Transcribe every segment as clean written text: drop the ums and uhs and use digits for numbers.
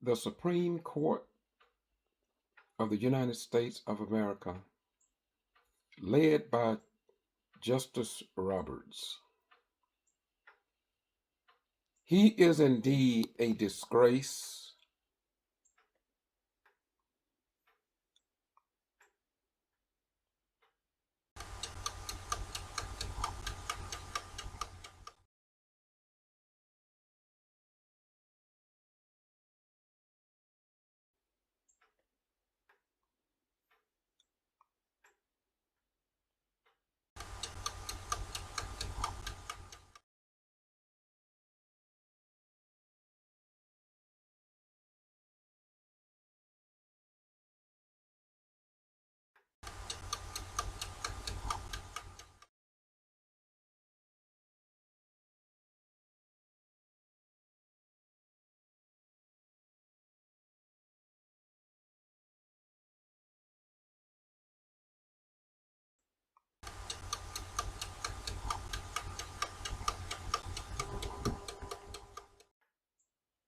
the Supreme Court of the United States of America, led by Justice Roberts. He is indeed a disgrace.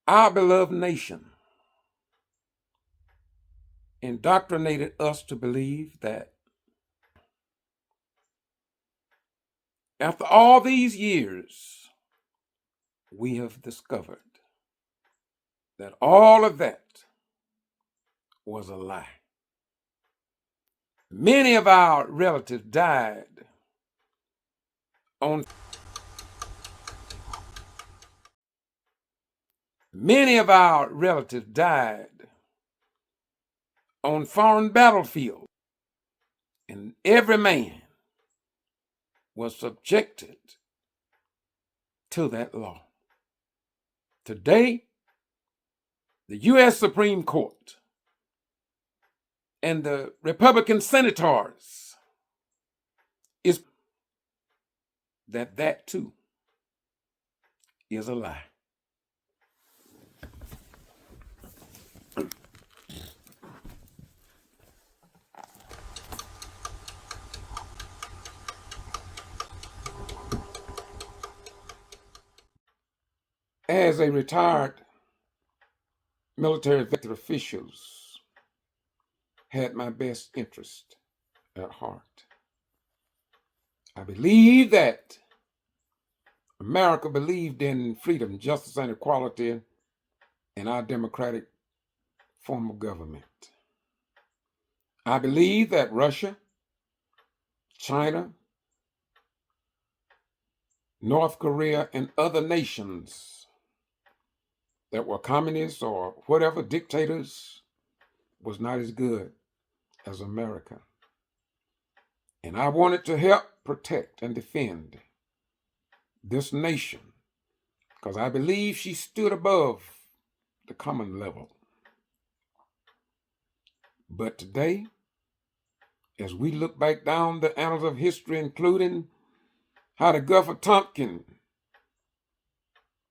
Our beloved nation indoctrinated us to believe that after all these years, we have discovered that all of that was a lie. Many of our relatives died on foreign battlefields, and every man was subjected to that law. Today, the U.S. Supreme Court and the Republican senators is that too is a lie. As a retired military elected officials had my best interest at heart. I believe that America believed in freedom, justice, and equality in our democratic form of government. I believe that Russia, China, North Korea, and other nations that were communists or whatever dictators was not as good as America. And I wanted to help protect and defend this nation because I believe she stood above the common level. But today, as we look back down the annals of history, including how the Gulf of Tonkin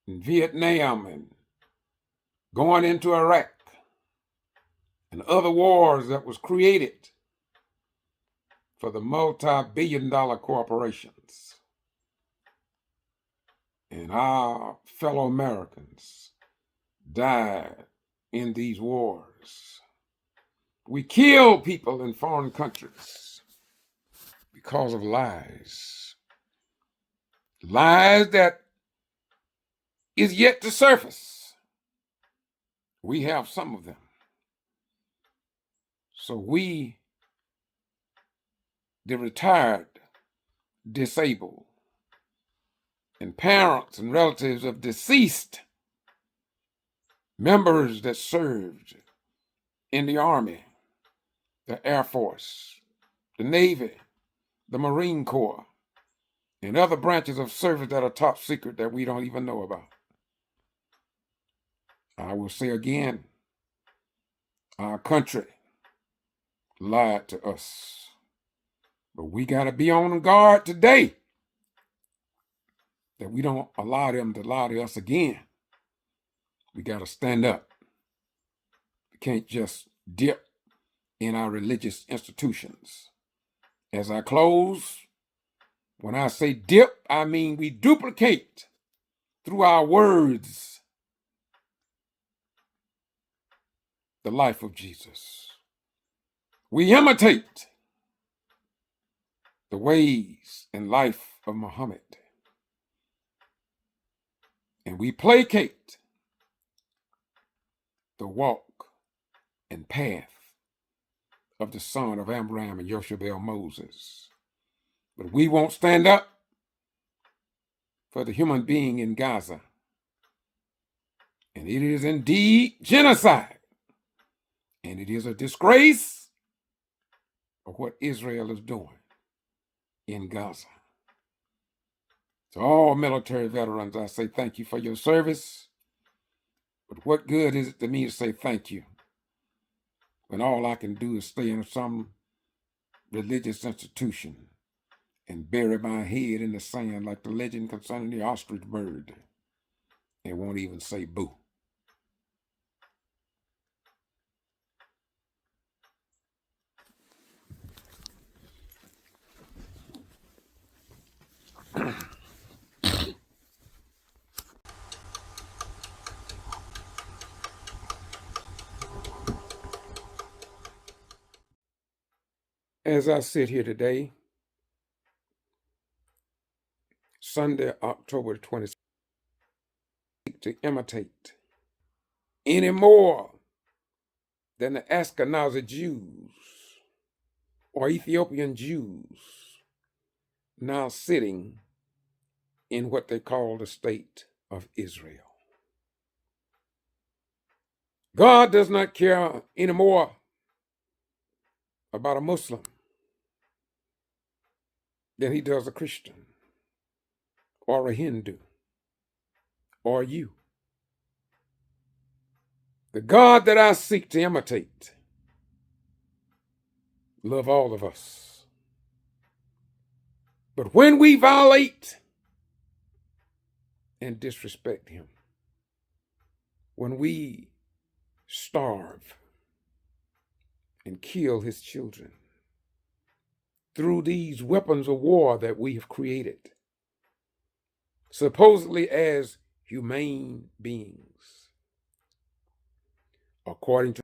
and Vietnam and going into Iraq and other wars that was created for the multi-billion-dollar corporations, and our fellow Americans died in these wars. We kill people in foreign countries because of lies. Lies that is yet to surface. We have some of them. So we, the retired, disabled, and parents and relatives of deceased members that served in the Army, the Air Force, the Navy, the Marine Corps, and other branches of service that are top secret that we don't even know about. I will say again, our country lied to us. But we got to be on guard today that we don't allow them to lie to us again. We got to stand up. We can't just dip in our religious institutions. As I close, when I say dip, I mean we duplicate through our words the life of Jesus. We imitate the ways and life of Muhammad. And we placate the walk and path of the son of Abraham and Yoshabel Moses. But we won't stand up for the human being in Gaza. And it is indeed genocide. And it is a disgrace of what Israel is doing in Gaza. To all military veterans, I say thank you for your service. But what good is it to me to say thank you when all I can do is stay in some religious institution and bury my head in the sand like the legend concerning the ostrich bird and won't even say boo? As I sit here today, Sunday, October 26th, to imitate any more than the Ashkenazi Jews or Ethiopian Jews now sitting in what they call the state of Israel. God does not care anymore about a Muslim than he does a Christian or a Hindu or you. The God that I seek to imitate love all of us. But when we violate and disrespect him, when we starve and kill his children through these weapons of war that we have created, supposedly as humane beings, according to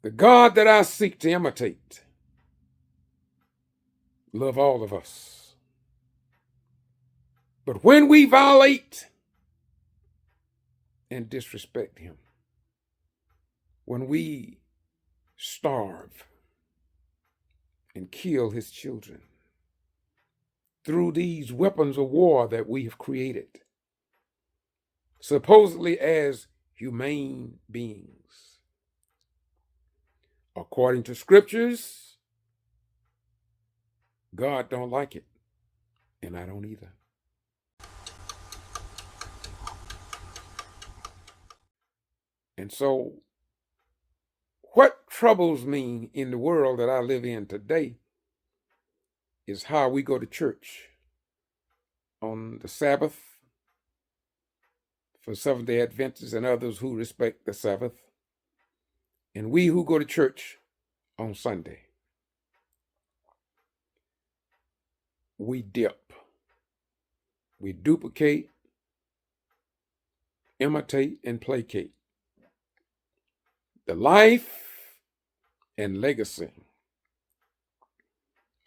the God that I seek to imitate, love all of us. But when we violate and disrespect him, when we starve and kill his children through these weapons of war that we have created, supposedly as humane beings, according to scriptures, God don't like it, and I don't either. And so, what troubles me in the world that I live in today is how we go to church on the Sabbath for Seventh-day Adventists and others who respect the Sabbath, and we who go to church on Sunday. We dip, we duplicate, imitate, and placate the life and legacy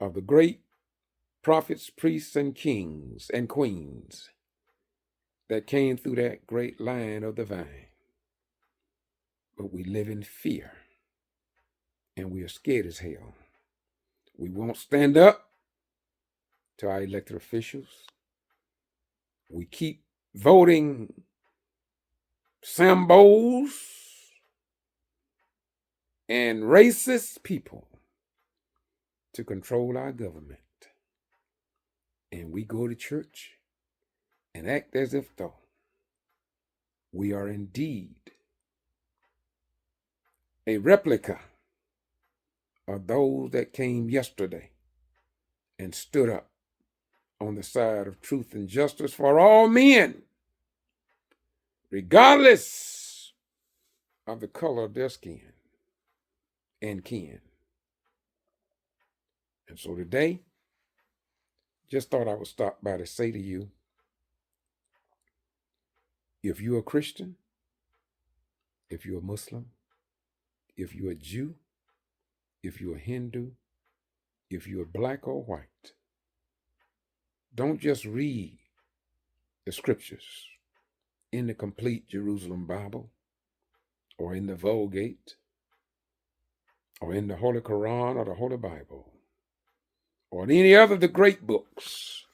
of the great prophets, priests, and kings and queens that came through that great line of the vine. But we live in fear, and we are scared as hell. We won't stand up to our elected officials. We keep voting Sambos and racist people to control our government. And we go to church and act as if though we are indeed a replica of those that came yesterday and stood up on the side of truth and justice for all men, regardless of the color of their skin and kin. And so today, just thought I would stop by to say to you, if you're a Christian, if you're a Muslim, if you're a Jew, if you're a Hindu, if you're black or white, don't just read the scriptures in the complete Jerusalem Bible or in the Vulgate or in the Holy Quran or the Holy Bible or in any other of the great books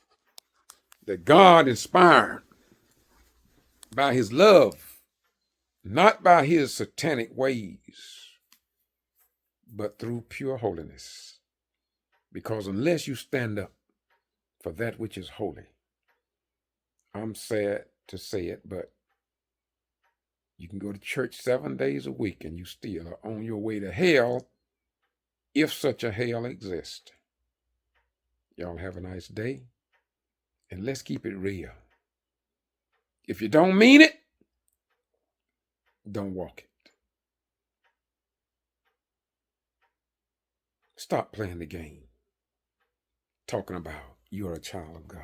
that God inspired by his love, not by his satanic ways, but through pure holiness. Because unless you stand up for that which is holy, I'm sad to say it, but you can go to church 7 days a week and you still are on your way to hell, if such a hell exists. Y'all have a nice day, and let's keep it real. If you don't mean it, don't walk it. Stop playing the game, talking about you're a child of God.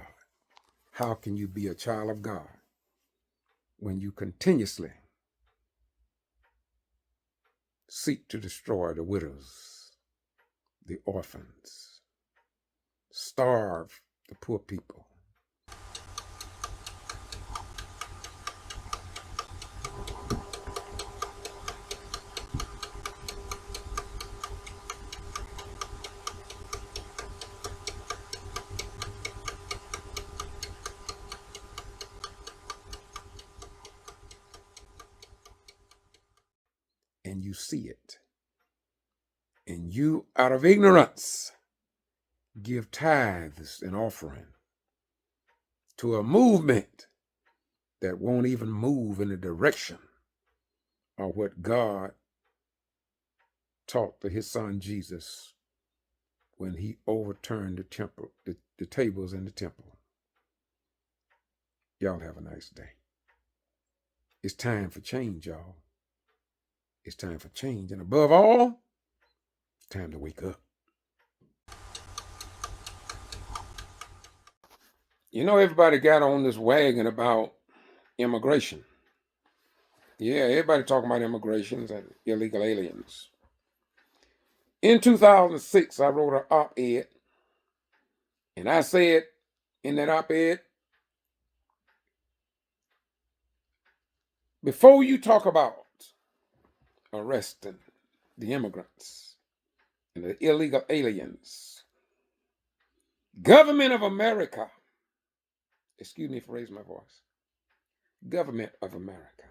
How can you be a child of God when you continuously seek to destroy the widows, the orphans, starve the poor people? And you see it, and you, out of ignorance, give tithes and offering to a movement that won't even move in the direction of what God taught to his son Jesus when he overturned the temple, the tables in the temple. Y'all have a nice day. It's time for change, y'all. It's time for change. And above all, it's time to wake up. You know, everybody got on this wagon about immigration. Yeah, everybody talking about immigrations and illegal aliens. In 2006, I wrote an op-ed, and I said in that op-ed, before you talk about arresting the immigrants and the illegal aliens, government of America, excuse me for raising my voice, government of America,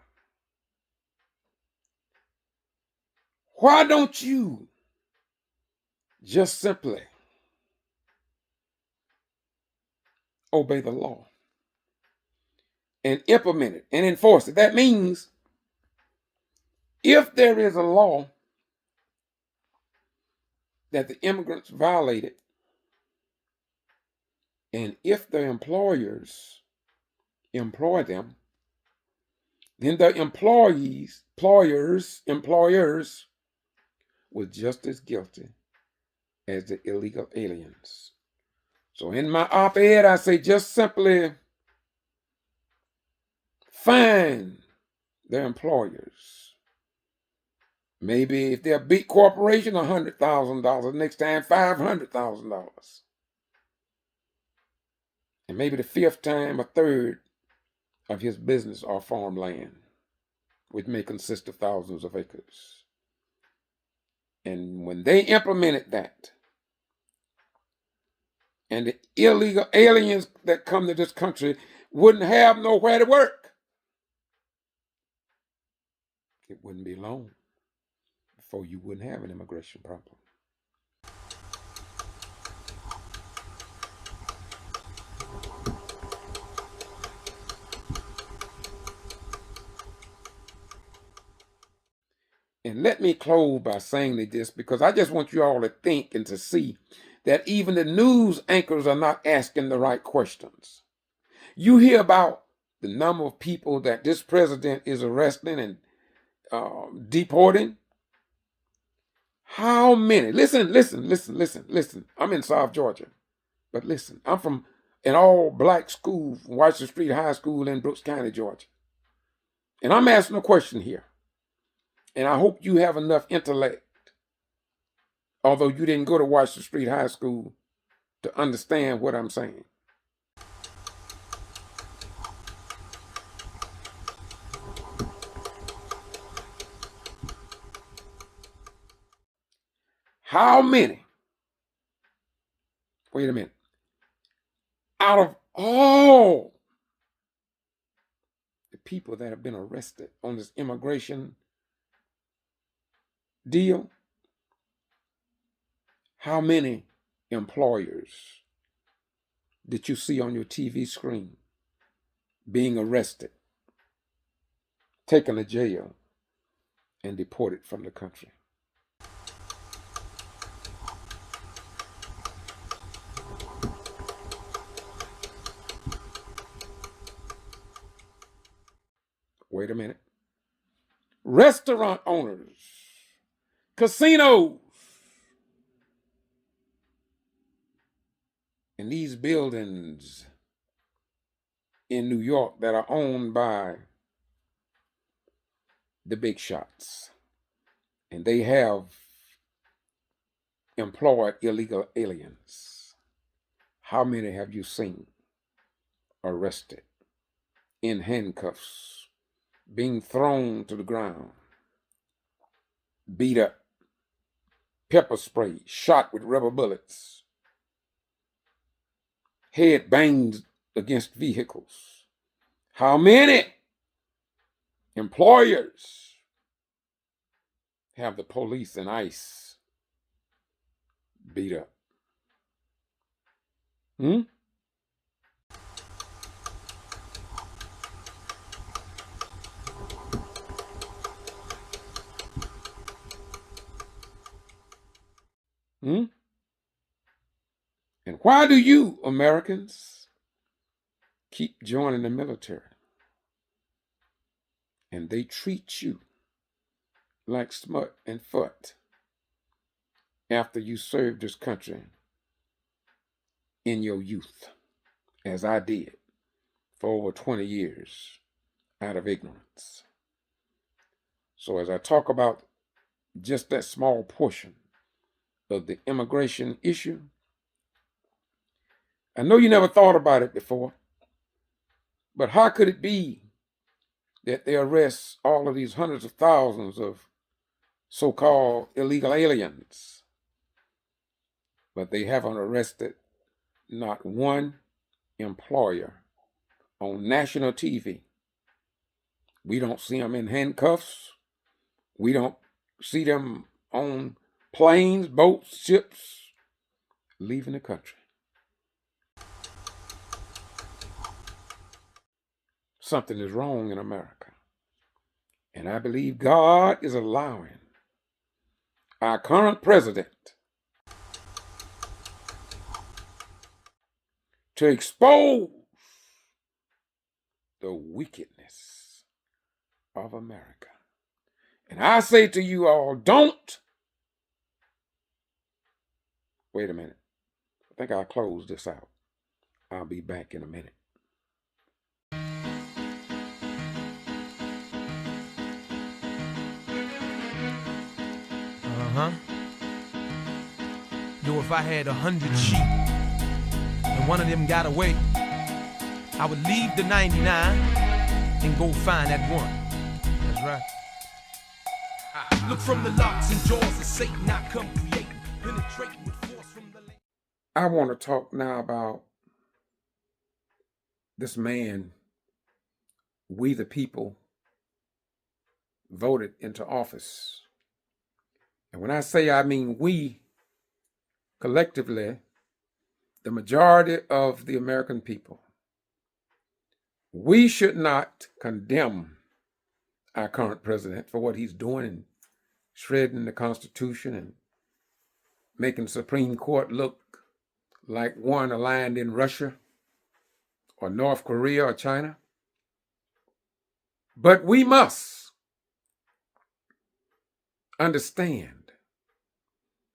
why don't you just simply obey the law and implement it and enforce it? That means if there is a law that the immigrants violated, and if the employers employ them, then the employers were just as guilty as the illegal aliens. So in my op-ed, I say just simply fine their employers. Maybe if they're a big corporation, $100,000. Next time, $500,000. And maybe the fifth time, a third of his business or farmland, which may consist of thousands of acres. And when they implemented that, and the illegal aliens that come to this country wouldn't have nowhere to work, it wouldn't be long before you wouldn't have an immigration problem. And let me close by saying this, because I just want you all to think and to see that even the news anchors are not asking the right questions. You hear about the number of people that this president is arresting and deporting. How many? Listen. I'm in South Georgia, but listen, I'm from an all-black school, Washington Street High School in Brooks County, Georgia. And I'm asking a question here. And I hope you have enough intellect, although you didn't go to Washington Street High School, to understand what I'm saying. How many, wait a minute, out of all the people that have been arrested on this immigration deal, how many employers did you see on your TV screen being arrested, taken to jail, and deported from the country? Wait a minute. Restaurant owners, casinos, and these buildings in New York that are owned by the big shots, and they have employed illegal aliens. How many have you seen arrested in handcuffs, being thrown to the ground, beat up, pepper spray, shot with rubber bullets, head banged against vehicles? How many employers have the police and ICE beat up? Hmm? Hmm? And why do you, Americans, keep joining the military? And they treat you like smut and foot after you served this country in your youth, as I did for over 20 years out of ignorance. So as I talk about just that small portion of the immigration issue, I know you never thought about it before, but how could it be that they arrest all of these hundreds of thousands of so-called illegal aliens, but they haven't arrested not one employer on national TV? We don't see them in handcuffs. We don't see them on planes, boats, ships, leaving the country. Something is wrong in America. And I believe God is allowing our current president to expose the wickedness of America. And I say to you all, don't. Wait a minute. I think I'll close this out. I'll be back in a minute. Uh-huh. Yo, if I had 100 sheep and one of them got away, I would leave the 99 and go find that one. That's right. Look from the locks and jaws of Satan, I come creating, penetrating with force from the land. I want to talk now about this man we the people voted into office. And when I say I mean we, collectively, the majority of the American people. We should not condemn our current president for what he's doing and shredding the Constitution and making the Supreme Court look like one aligned in Russia or North Korea or China. But we must understand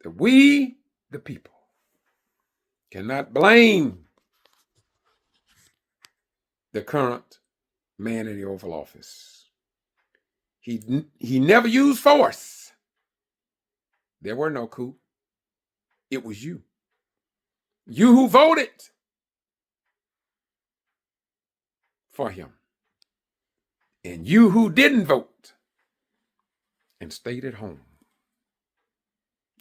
that we, the people, cannot blame the current man in the Oval Office. He never used force. There were no coup. It was you. You who voted for him. And you who didn't vote and stayed at home.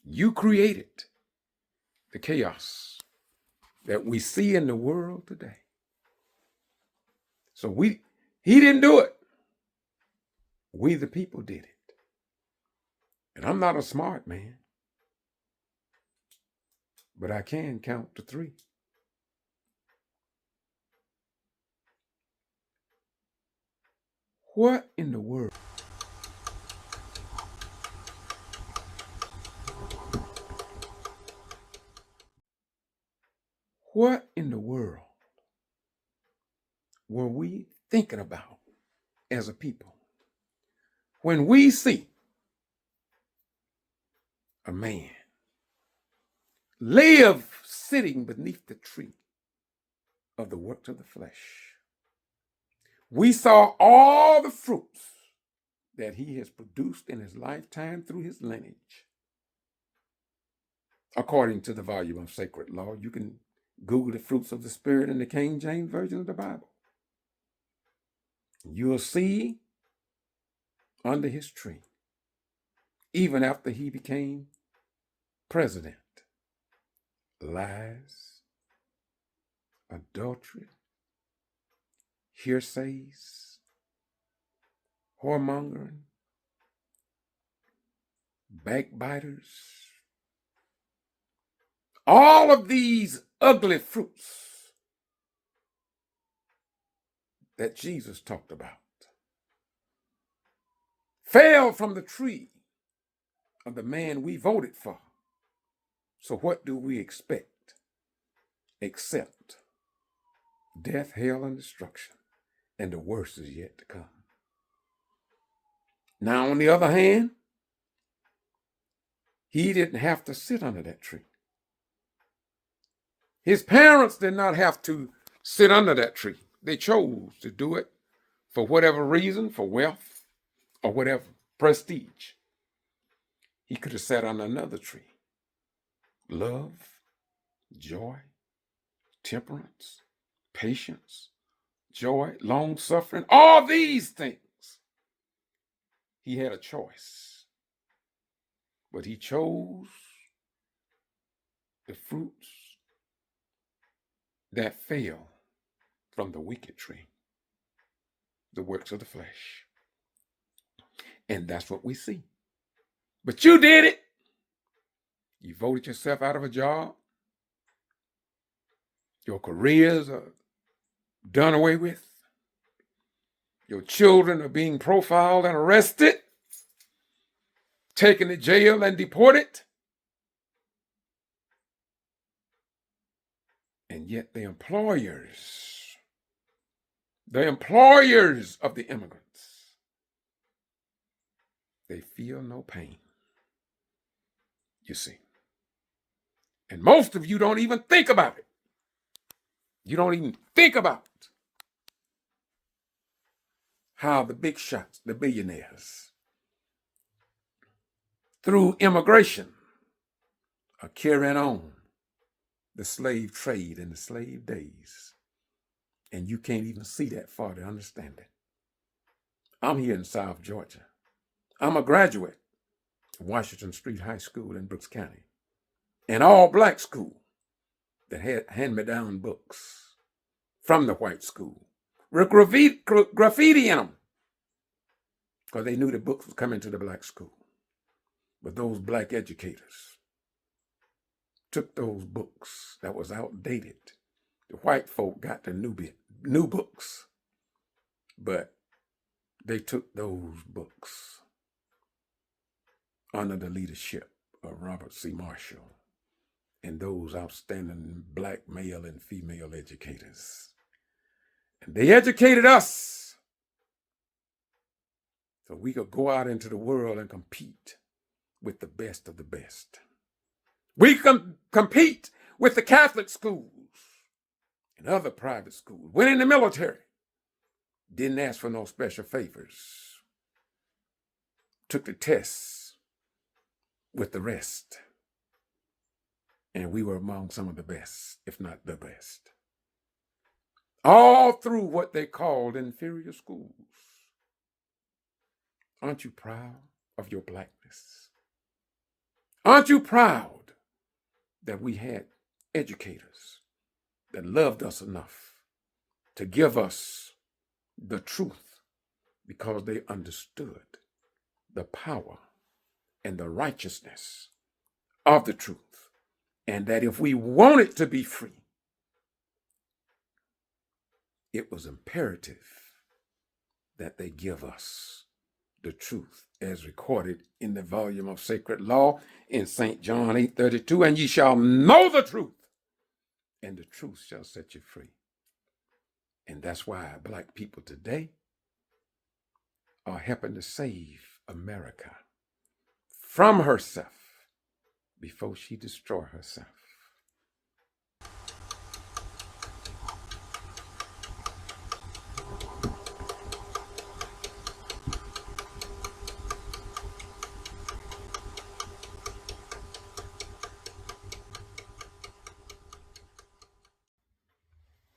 You created the chaos that we see in the world today. So he didn't do it. We the people did it. And I'm not a smart man, but I can count to 3. What in the world? What in the world were we thinking about as a people when we see a man live sitting beneath the tree of the works of the flesh? We saw all the fruits that he has produced in his lifetime through his lineage. According to the volume of Sacred Law, you can Google the fruits of the Spirit in the King James Version of the Bible. You'll see under his tree, even after he became president, lies, adultery, hearsays, whoremongering, backbiters, all of these ugly fruits that Jesus talked about fell from the tree of the man we voted for. So what do we expect except death, hell, and destruction? And the worst is yet to come. Now, on the other hand, he didn't have to sit under that tree. His parents did not have to sit under that tree. They chose to do it for whatever reason, for wealth or whatever, prestige. He could have sat under another tree. Love, joy, temperance, patience, joy, long-suffering, all these things. He had a choice. But he chose the fruits that fell from the wicked tree, the works of the flesh. And that's what we see. But you did it. You voted yourself out of a job. Your careers are done away with. Your children are being profiled and arrested, taken to jail and deported. And yet the employers of the immigrants, they feel no pain, you see. And most of you don't even think about it. You don't even think about how the big shots, the billionaires, through immigration, are carrying on the slave trade in the slave days. And you can't even see that far to understand it. I'm here in South Georgia. I'm a graduate of Washington Street High School in Brooks County, an all-black school that had hand-me-down books from the white school with graffiti in them because they knew the books was coming to the black school. But those black educators took those books that was outdated. The white folk got the new books, but they took those books under the leadership of Robert C. Marshall and those outstanding black male and female educators. And they educated us so we could go out into the world and compete with the best of the best. We can compete with the Catholic schools and other private schools. Went in the military. Didn't ask for no special favors. took the tests with the rest. And we were among some of the best, if not the best. All through what they called inferior schools. Aren't you proud of your blackness? Aren't you proud that we had educators that loved us enough to give us the truth because they understood the power and the righteousness of the truth, and that if we wanted to be free, it was imperative that they give us the truth as recorded in the volume of sacred law in St. John 8:32, and ye shall know the truth, and the truth shall set you free. And that's why black people today are helping to save America from herself before she destroy herself.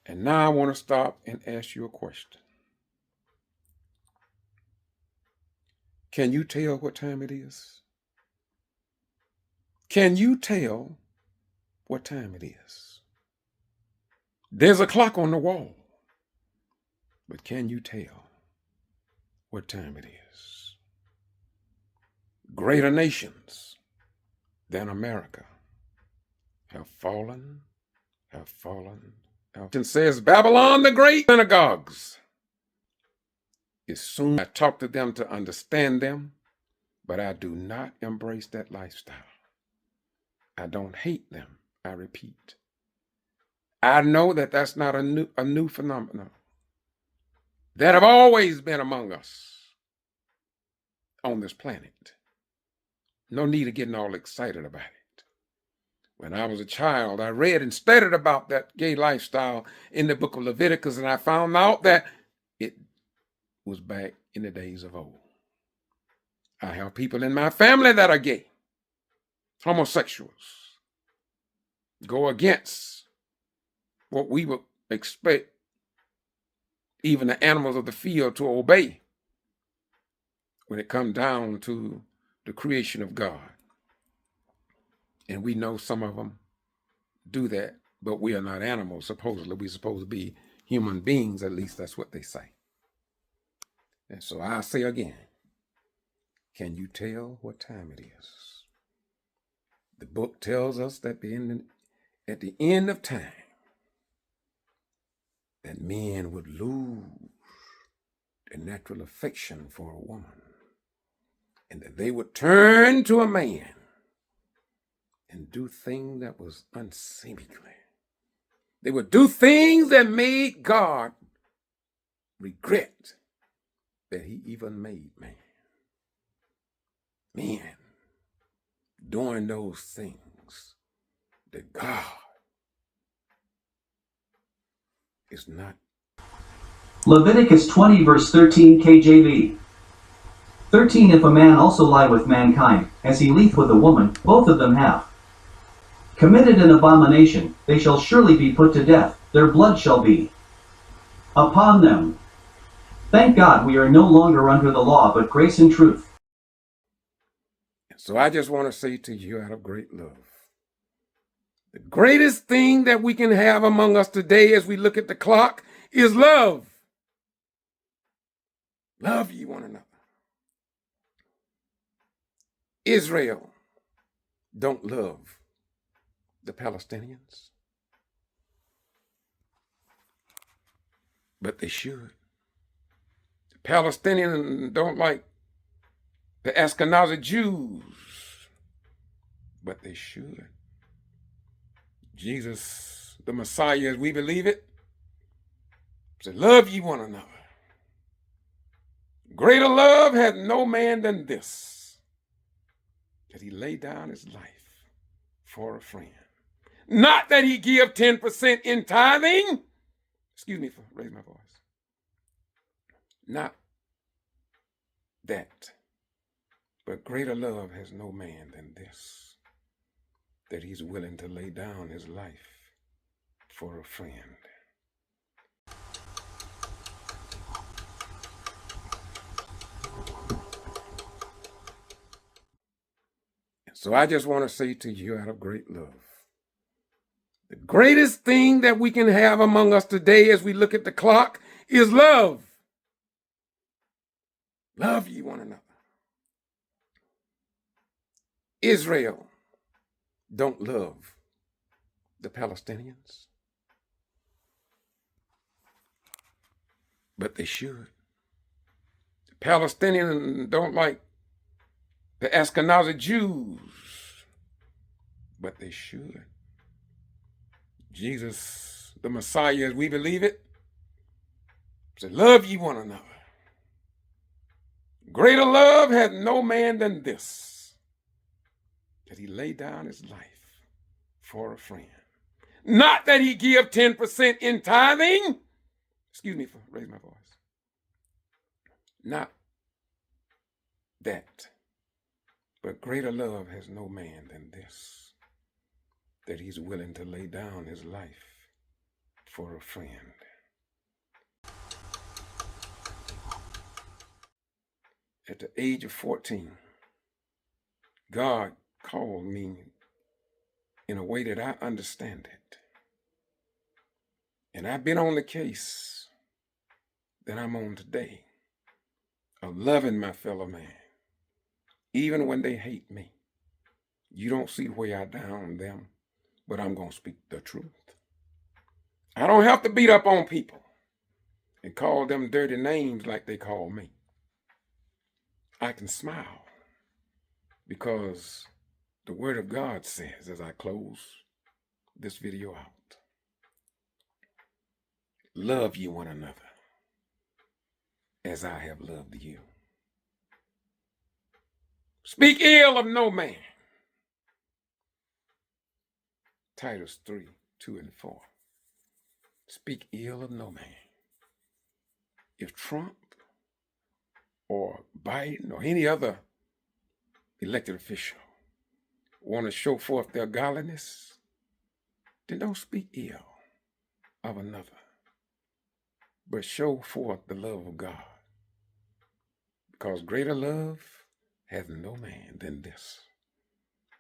And now I want to stop and ask you a question. Can you tell what time it is? Can you tell what time it is? There's a clock on the wall, but can you tell what time it is? Greater nations than America have fallen, have fallen. It says Babylon the Great synagogues is soon. I talk to them to understand them, but I do not embrace that lifestyle. I don't hate them, I repeat. I know that that's not a new phenomenon. That have always been among us on this planet. No need of getting all excited about it. When I was a child, I read and studied about that gay lifestyle in the book of Leviticus, and I found out that it was back in the days of old. I have people in my family that are gay, homosexuals, go against what we would expect even the animals of the field to obey when it comes down to the creation of God. And we know some of them do that, but we are not animals, supposedly. We're supposed to be human beings, at least that's what they say. And so I say again, can you tell what time it is? The book tells us that at the end of time, that men would lose their natural affection for a woman, and that they would turn to a man and do things that was unseemly. They would do things that made God regret that he even made man. Men doing those things that God is not. Leviticus 20 verse 13 KJV. 13 If a man also lie with mankind, as he lieth with a woman, both of them have committed an abomination, they shall surely be put to death, their blood shall be upon them. Thank God we are no longer under the law, but grace and truth. So I just want to say to you out of great love, the greatest thing that we can have among us today as we look at the clock is love. Love ye one another. Israel don't love the Palestinians, but they should. The Palestinians don't like the Ashkenazi Jews, but they should. Jesus, the Messiah, as we believe it, said, love ye one another. Greater love hath no man than this, that he lay down his life for a friend. Not that he give 10% in tithing. Excuse me for raising my voice. Not that But greater love has no man than this, that he's willing to lay down his life for a friend. So I just want to say to you out of great love, the greatest thing that we can have among us today as we look at the clock is love. Love ye one another. Israel don't love the Palestinians, but they should. The Palestinians don't like the Ashkenazi Jews, but they should. Jesus, the Messiah, as we believe it, said, love ye one another. Greater love hath no man than this, that he lay down his life for a friend. Not that he give 10% in tithing. Excuse me for raising my voice. Not that. But greater love has no man than this, that he's willing to lay down his life for a friend. At the age of 14, God called me in a way that I understand it. And I've been on the case that I'm on today of loving my fellow man, even when they hate me. You don't see where I down them, but I'm going to speak the truth. I don't have to beat up on people and call them dirty names like they call me. I can smile because the Word of God says, as I close this video out, love ye one another as I have loved you. Speak ill of no man. Titus 3, 2 and 4. Speak ill of no man. If Trump or Biden or any other elected official want to show forth their godliness, then don't speak ill of another, but show forth the love of God. Because greater love hath no man than this,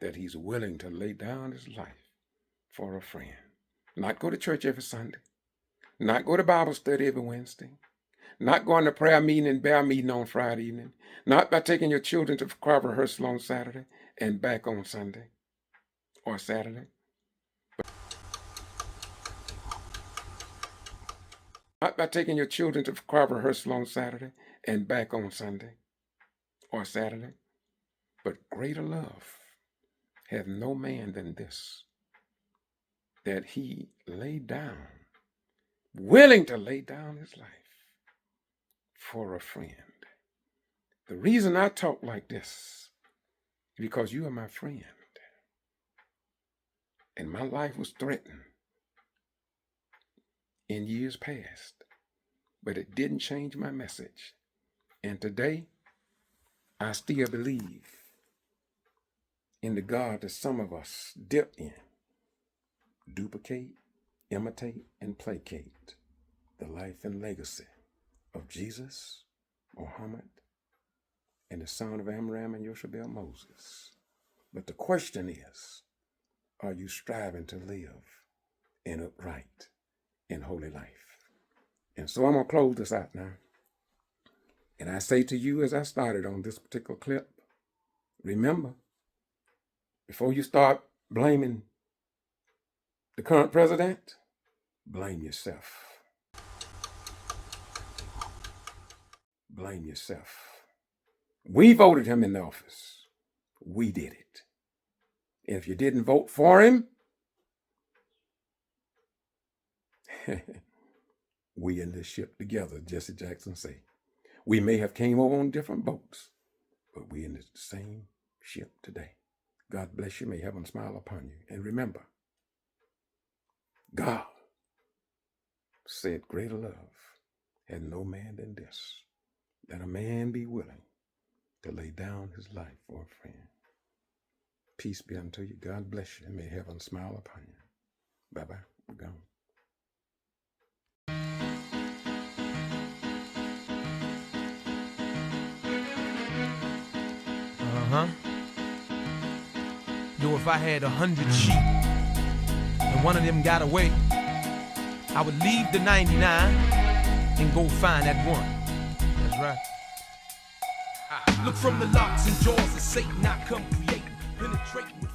that he's willing to lay down his life for a friend. Not go to church every Sunday, not go to Bible study every Wednesday, not going to prayer meeting and bear meeting on Friday evening, not by taking your children to choir rehearsal on Saturday and back on Sunday or Saturday. Not by taking your children to choir rehearsal on Saturday and back on Sunday or Saturday. But greater love hath no man than this, that he laid down, willing to lay down his life for a friend. The reason I talk like this is because you are my friend. And my life was threatened in years past, but it didn't change my message. And today, I still believe in the God that some of us dip in. Duplicate, imitate, and placate the life and legacy of Jesus, Muhammad, and the son of Amram and Yoshabel Moses. But the question is, are you striving to live an upright and holy life? And so I'm going to close this out now. And I say to you as I started on this particular clip, remember, before you start blaming the current president, blame yourself. Blame yourself. We voted him in the office. We did it. And if you didn't vote for him, we in this ship together, Jesse Jackson say. We may have came over on different boats, but we in the same ship today. God bless you. May heaven smile upon you. And remember, God said, greater love had no man than this, that a man be willing to lay down his life for a friend. Peace be unto you. God bless you, and may heaven smile upon you. Bye-bye. We're gone. Yo, if I had 100 sheep and one of them got away, I would leave the 99 and go find that one. That's right. Look from the locks and jaws of Satan, I come creating, penetrating.